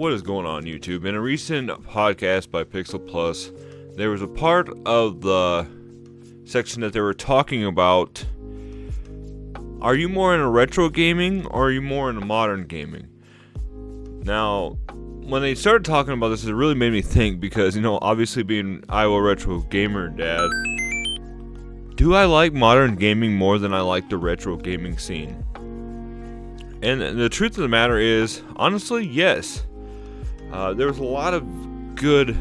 What is going on, YouTube? In a recent podcast by Pixel Plus, there was a part of the section that they were talking about, are you more into retro gaming or are you more into modern gaming? Now, when they started talking about this, it really made me think because, obviously being Iowa Retro Gamer Dad, do I like modern gaming more than I like the retro gaming scene? And the truth of the matter is, honestly, yes. There was a lot of good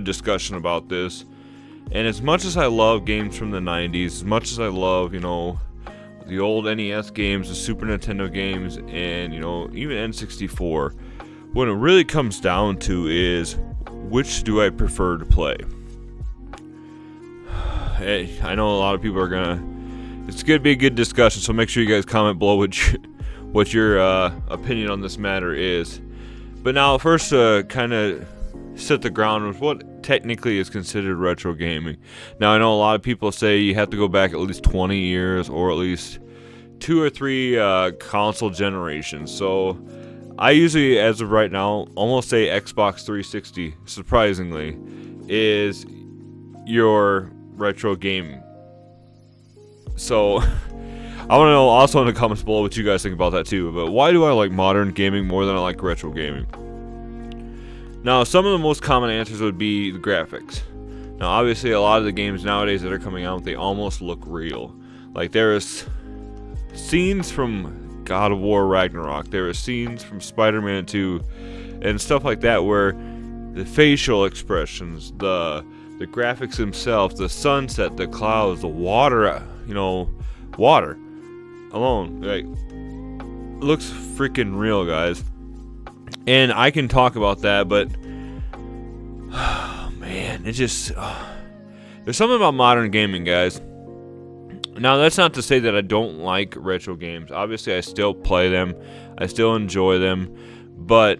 discussion about this. And as much as I love games from the 90s, as much as I love, the old NES games, the Super Nintendo games, and, even N64, what it really comes down to is, which do I prefer to play? Hey, I know a lot of people are it's going to be a good discussion, so make sure you guys comment below what your opinion on this matter is. But now, first, kind of set the ground with what technically is considered retro gaming. Now, I know a lot of people say you have to go back at least 20 years or at least 2 or 3 console generations. So, I usually, as of right now, almost say Xbox 360, surprisingly, is your retro game. So, I want to know also in the comments below what you guys think about that too. But why do I like modern gaming more than I like retro gaming? Now, some of the most common answers would be the graphics. Now, obviously, a lot of the games nowadays that are coming out, they almost look real. Like, there's scenes from God of War Ragnarok. There are scenes from Spider-Man 2 and stuff like that where the facial expressions, the graphics themselves, the sunset, the clouds, the water, water alone, like, looks freaking real, guys. And I can talk about that, but man, it just there's something about modern gaming, guys. Now, that's not to say that I don't like retro games. Obviously, I still play them, I still enjoy them, but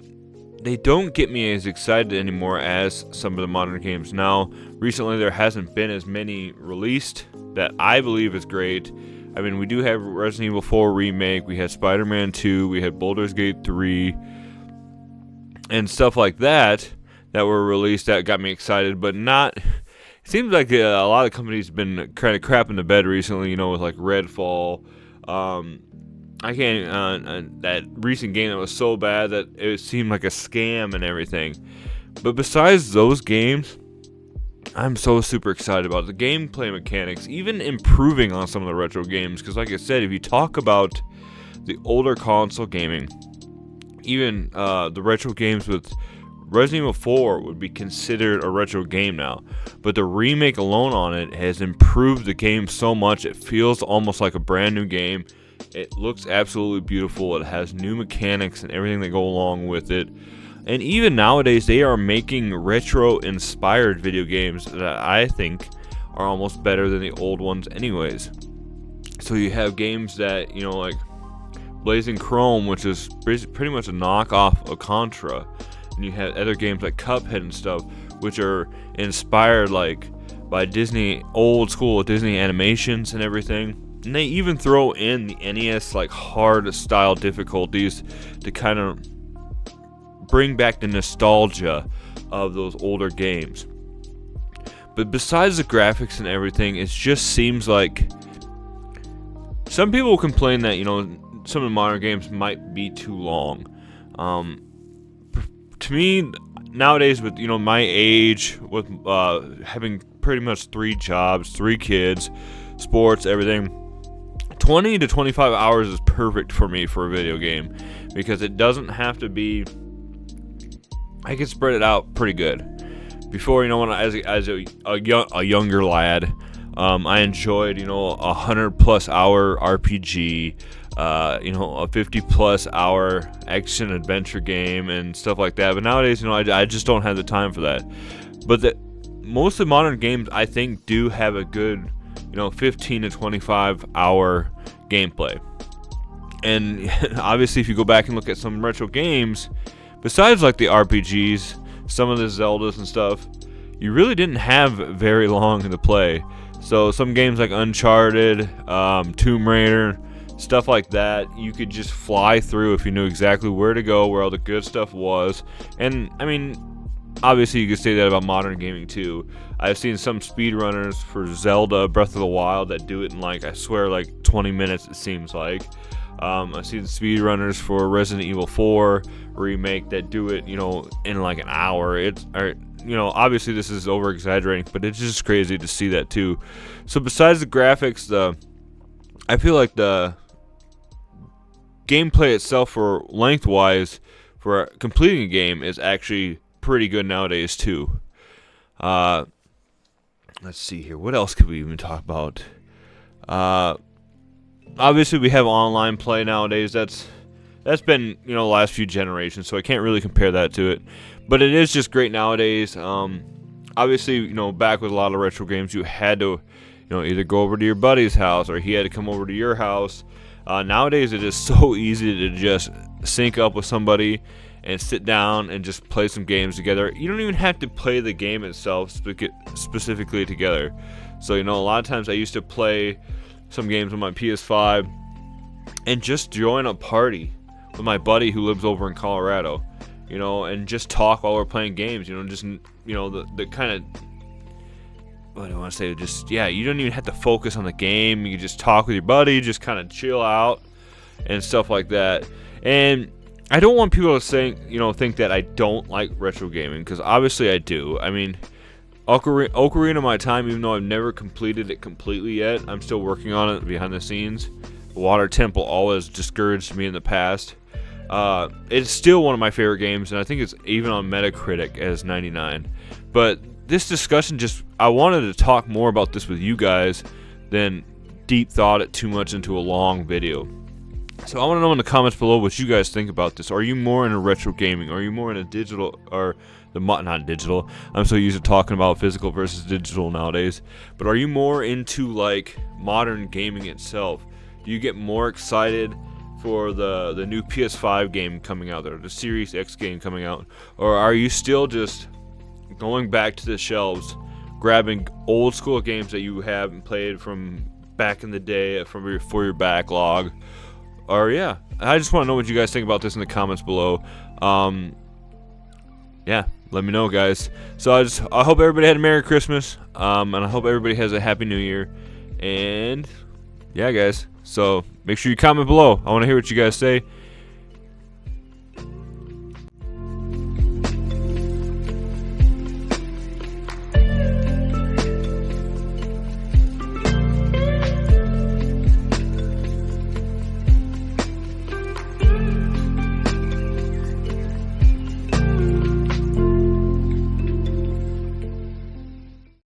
they don't get me as excited anymore as some of the modern games. Now, recently there hasn't been as many released that I believe is great. I mean, we do have Resident Evil 4 Remake, we had Spider-Man 2, we had Baldur's Gate 3, and stuff like that were released that got me excited, but not... It seems like a lot of companies have been kind of crapping the bed recently, with like Redfall. I can't, that recent game that was so bad that it seemed like a scam and everything. But besides those games, I'm so super excited about the gameplay mechanics, even improving on some of the retro games. Because like I said, if you talk about the older console gaming, even the retro games with Resident Evil 4 would be considered a retro game now. But the remake alone on it has improved the game so much, it feels almost like a brand new game. It looks absolutely beautiful. It has new mechanics and everything that go along with it. And even nowadays, they are making retro-inspired video games that I think are almost better than the old ones anyways. So you have games that, like Blazing Chrome, which is pretty much a knockoff of Contra. And you have other games like Cuphead and stuff, which are inspired by Disney, old school Disney animations and everything. And they even throw in the NES hard style difficulties to kind of bring back the nostalgia of those older games. But besides the graphics and everything, it just seems like some people complain that some of the modern games might be too long. To me, nowadays with my age, with having pretty much 3 jobs, 3 kids, sports, everything, 20 to 25 hours is perfect for me for a video game because it doesn't have to be. I can spread it out pretty good. Before, when as a younger lad, I enjoyed 100+ hour RPG, a 50+ hour action adventure game and stuff like that. But nowadays, I just don't have the time for that. But most of the modern games, I think, do have a good 15 to 25 hour gameplay. And obviously, if you go back and look at some retro games, besides like the RPGs, some of the Zeldas and stuff, you really didn't have very long to play. So some games like Uncharted, Tomb Raider, stuff like that. You could just fly through if you knew exactly where to go, where all the good stuff was. And I mean, obviously you could say that about modern gaming too. I've seen some speedrunners for Zelda Breath of the Wild that do it in, like, I swear, like 20 minutes, it seems like. I've seen speedrunners for Resident Evil 4 remake that do it, in like an hour. Obviously this is over exaggerating, but it's just crazy to see that too. So besides the graphics, I feel like the gameplay itself, for lengthwise, for completing a game, is actually pretty good nowadays too. Let's see here. What else could we even talk about? Obviously we have online play nowadays. That's been, the last few generations, so I can't really compare that to it. But it is just great nowadays. Obviously, back with a lot of retro games, you had to, either go over to your buddy's house or he had to come over to your house. Nowadays it is so easy to just sync up with somebody and sit down and just play some games together. You don't even have to play the game itself specifically together. So, a lot of times I used to play some games on my PS5 and just join a party with my buddy who lives over in Colorado, and just talk while we're playing games, the kind of, what do I want to say, just, you don't even have to focus on the game. You can just talk with your buddy, just kind of chill out and stuff like that. And I don't want people to think that I don't like retro gaming, because obviously I do. I mean, Ocarina of My Time, even though I've never completed it completely yet, I'm still working on it behind the scenes. Water Temple always discouraged me in the past. It's still one of my favorite games, and I think it's even on Metacritic as 99. But this discussion, I wanted to talk more about this with you guys than deep thought it too much into a long video. So I want to know in the comments below what you guys think about this. Are you more into retro gaming? Are you more into digital, or not digital? I'm so used to talking about physical versus digital nowadays. But are you more into, like, modern gaming itself? Do you get more excited for the new PS5 game coming out, or the Series X game coming out? Or are you still just going back to the shelves, grabbing old school games that you haven't played from back in the day for your backlog? Or I just want to know what you guys think about this in the comments below. Let me know, guys. So I hope everybody had a Merry Christmas, and I hope everybody has a Happy New Year. And guys, so make sure you comment below. I want to hear what you guys say.